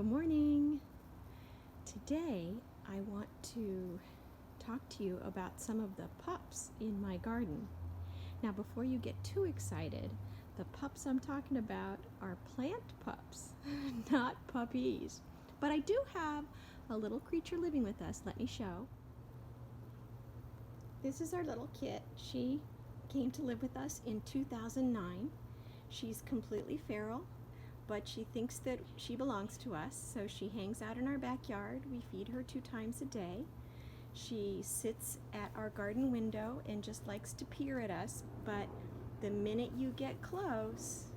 Good morning. Today I want to talk to you about some of the pups in my garden. Now before you get too excited, the pups I'm talking about are plant pups, not puppies. But I do have a little creature living with us. Let me show. This is our little kit. She came to live with us in 2009. She's completely feral, but she thinks that she belongs to us, so she hangs out in our backyard. We feed her 2 times a day. She sits at our garden window and just likes to peer at us, but the minute you get close,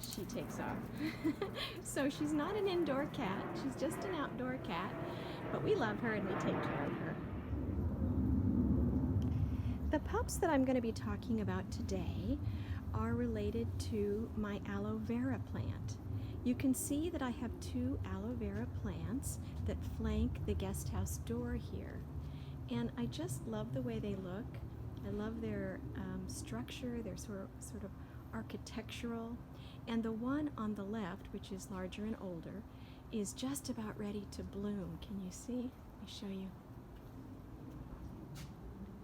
she takes off. So she's not an indoor cat, she's just an outdoor cat, but we love her and we take care of her. The pups that I'm going to be talking about today are related to my aloe vera plant. You can see that I have 2 aloe vera plants that flank the guest house door here. And I just love the way they look. I love their structure, they're sort of architectural. And the one on the left, which is larger and older, is just about ready to bloom. Can you see? Let me show you.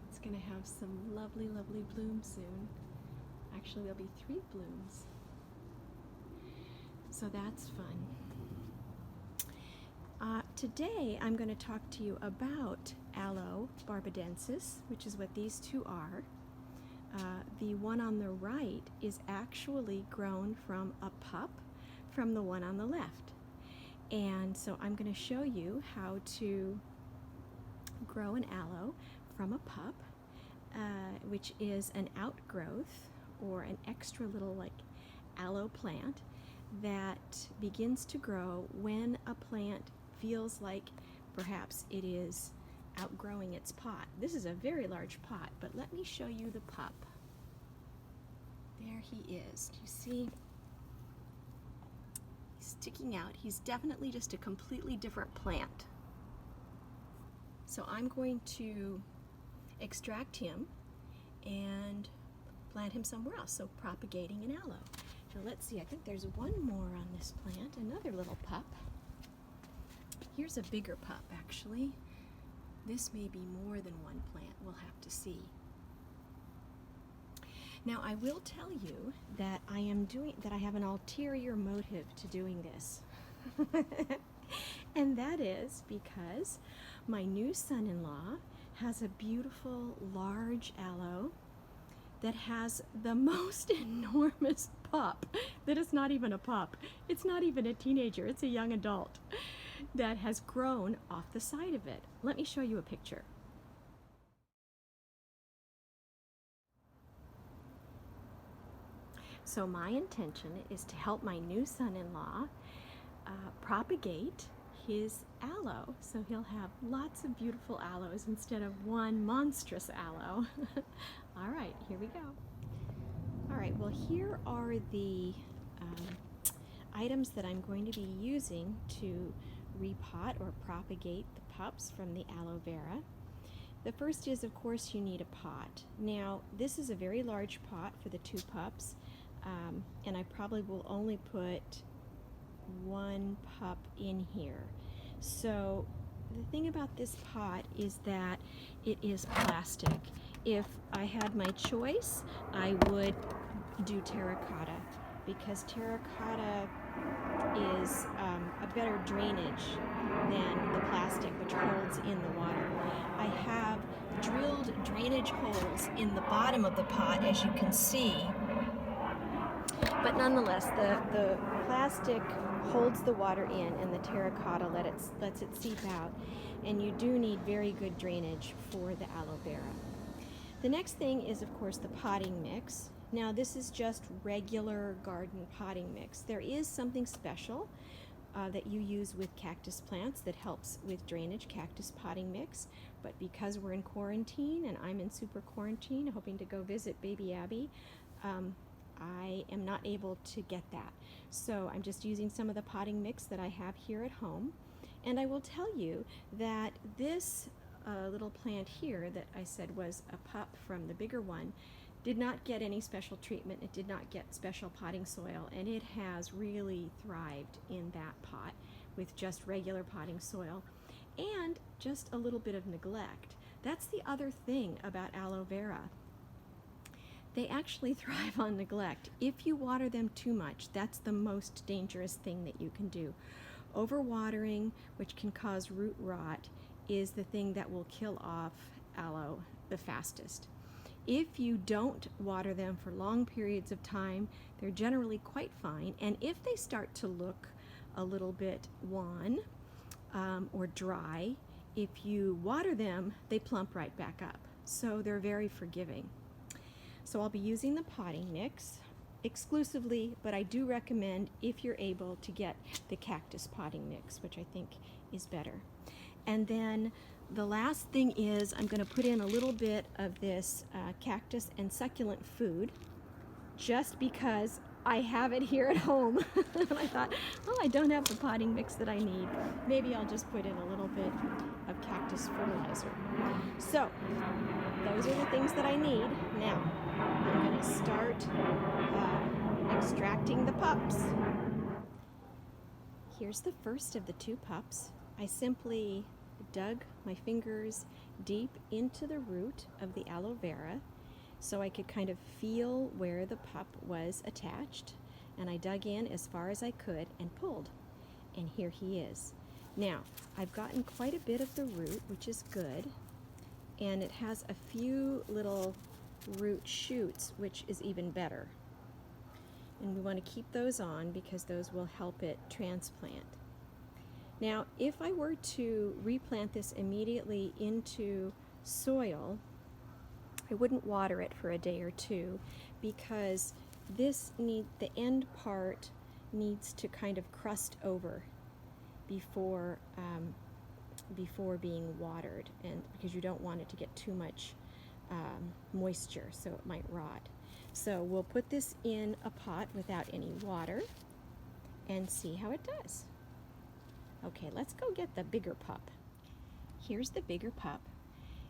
It's going to have some lovely, lovely blooms soon. Actually, there'll be 3 blooms. So that's fun. Today, I'm going to talk to you about Aloe barbadensis, which is what these 2 are. The one on the right is actually grown from a pup from the one on the left. And so I'm going to show you how to grow an aloe from a pup, which is an outgrowth or an extra little like aloe plant that begins to grow when a plant feels like perhaps it is outgrowing its pot. This is a very large pot, but let me show you the pup. There he is. Do you see? He's sticking out. He's definitely just a completely different plant. So I'm going to extract him and plant him somewhere else. So propagating an aloe. Now let's see, I think there's one more on this plant, another little pup. Here's a bigger pup actually. This may be more than one plant, we'll have to see. Now I will tell you that I have an ulterior motive to doing this. And that is because my new son-in-law has a beautiful large aloe that has the most enormous pup that is not even a pup. It's not even a teenager, it's a young adult that has grown off the side of it. Let me show you a picture. So my intention is to help my new son-in-law propagate his aloe, so he'll have lots of beautiful aloes instead of one monstrous aloe. All right, here we go. All right, well here are the items that I'm going to be using to repot or propagate the pups from the aloe vera. The first is, of course, you need a pot. Now, this is a very large pot for the 2 pups, and I probably will only put 1 pup in here. So the thing about this pot is that it is plastic. If I had my choice, I would do terracotta, because terracotta is a better drainage than the plastic, which holds in the water. I have drilled drainage holes in the bottom of the pot, as you can see, but nonetheless the plastic holds the water in and the terracotta lets it seep out, and you do need very good drainage for the aloe vera. The next thing is, of course, the potting mix. Now this is just regular garden potting mix. There is something special that you use with cactus plants that helps with drainage, cactus potting mix, but because we're in quarantine and I'm in super quarantine hoping to go visit baby Abby, I am not able to get that. So I'm just using some of the potting mix that I have here at home. And I will tell you that this little plant here that I said was a pup from the bigger one Did not get any special treatment. It did not get special potting soil, and it has really thrived in that pot with just regular potting soil and just a little bit of neglect. That's the other thing about aloe vera. They actually thrive on neglect. If you water them too much, that's the most dangerous thing that you can do. Overwatering, which can cause root rot, is the thing that will kill off aloe the fastest. If you don't water them for long periods of time, they're generally quite fine. And if they start to look a little bit wan or dry, if you water them, they plump right back up. So they're very forgiving. So I'll be using the potting mix exclusively, but I do recommend, if you're able, to get the cactus potting mix, which I think is better. And then the last thing is I'm going to put in a little bit of this cactus and succulent food, just because I have it here at home. And I thought, oh, I don't have the potting mix that I need. Maybe I'll just put in a little bit of cactus fertilizer. So those are the things that I need. Now I'm going to start extracting the pups. Here's the first of the 2 pups. I simply dug my fingers deep into the root of the aloe vera so I could kind of feel where the pup was attached, and I dug in as far as I could and pulled, and here he is. Now I've gotten quite a bit of the root, which is good, and it has a few little root shoots, which is even better, and we want to keep those on because those will help it transplant. Now, if I were to replant this immediately into soil, I wouldn't water it for a day or two, because the end part needs to kind of crust over before being watered, and because you don't want it to get too much moisture, so it might rot. So we'll put this in a pot without any water and see how it does. Okay, let's go get the bigger pup. Here's the bigger pup.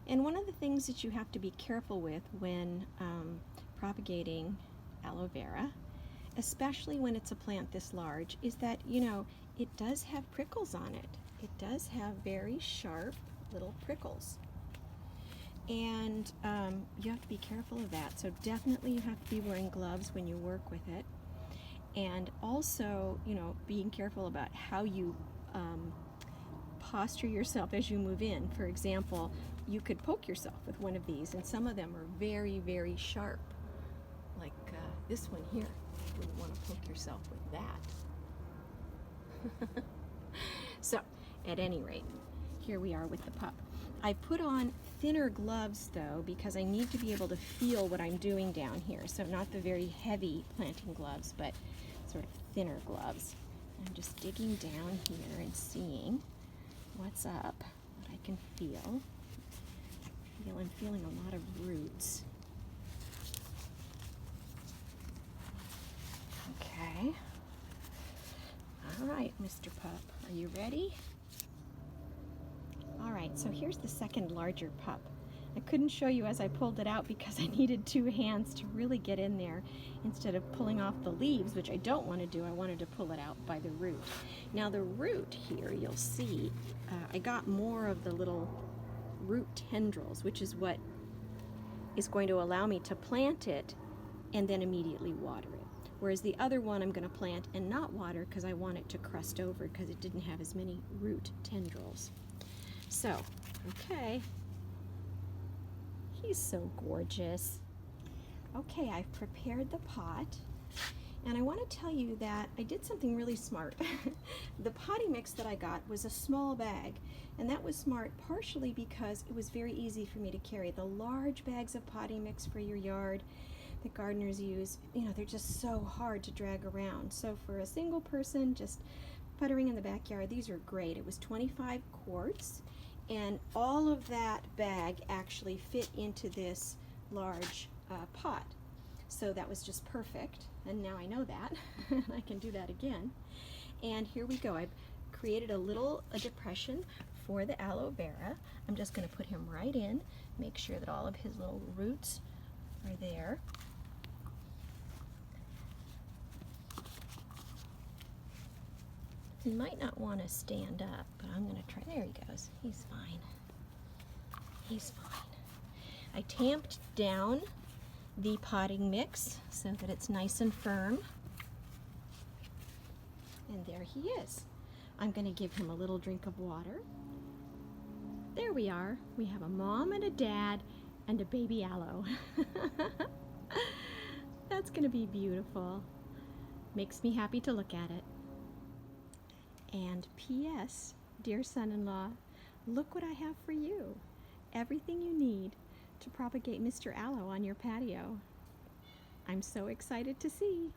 And one of the things that you have to be careful with when propagating aloe vera, especially when it's a plant this large, is that, you know, it does have prickles on it. It does have very sharp little prickles. And you have to be careful of that. So definitely you have to be wearing gloves when you work with it. And also, you know, being careful about how you posture yourself as you move in. For example, you could poke yourself with one of these, and some of them are very, very sharp. Like this one here. You wouldn't want to poke yourself with that. So, at any rate, here we are with the pup. I put on thinner gloves though, because I need to be able to feel what I'm doing down here. So not the very heavy planting gloves, but sort of thinner gloves. I'm just digging down here and seeing what's up, what I can feel. I'm feeling a lot of roots. Okay. All right, Mr. Pup, are you ready? All right, so here's the second larger pup. I couldn't show you as I pulled it out because I needed 2 hands to really get in there instead of pulling off the leaves, which I don't want to do. I wanted to pull it out by the root. Now the root here, you'll see, I got more of the little root tendrils, which is what is going to allow me to plant it and then immediately water it. Whereas the other one I'm going to plant and not water because I want it to crust over because it didn't have as many root tendrils. So, okay. He's so gorgeous. Okay, I've prepared the pot, and I want to tell you that I did something really smart. The potting mix that I got was a small bag, and that was smart partially because it was very easy for me to carry. The large bags of potting mix for your yard that gardeners use, you know, they're just so hard to drag around. So for a single person just puttering in the backyard, these are great. It was 25 quarts. And all of that bag actually fit into this large pot. So that was just perfect. And now I know that. I can do that again. And here we go. I've created a depression for the aloe vera. I'm just going to put him right in, make sure that all of his little roots are there. He might not want to stand up, but I'm going to try. There he goes. He's fine. He's fine. I tamped down the potting mix so that it's nice and firm. And there he is. I'm going to give him a little drink of water. There we are. We have a mom and a dad and a baby aloe. That's going to be beautiful. Makes me happy to look at it. And P.S., dear son-in-law, look what I have for you. Everything you need to propagate Mr. Aloe on your patio. I'm so excited to see.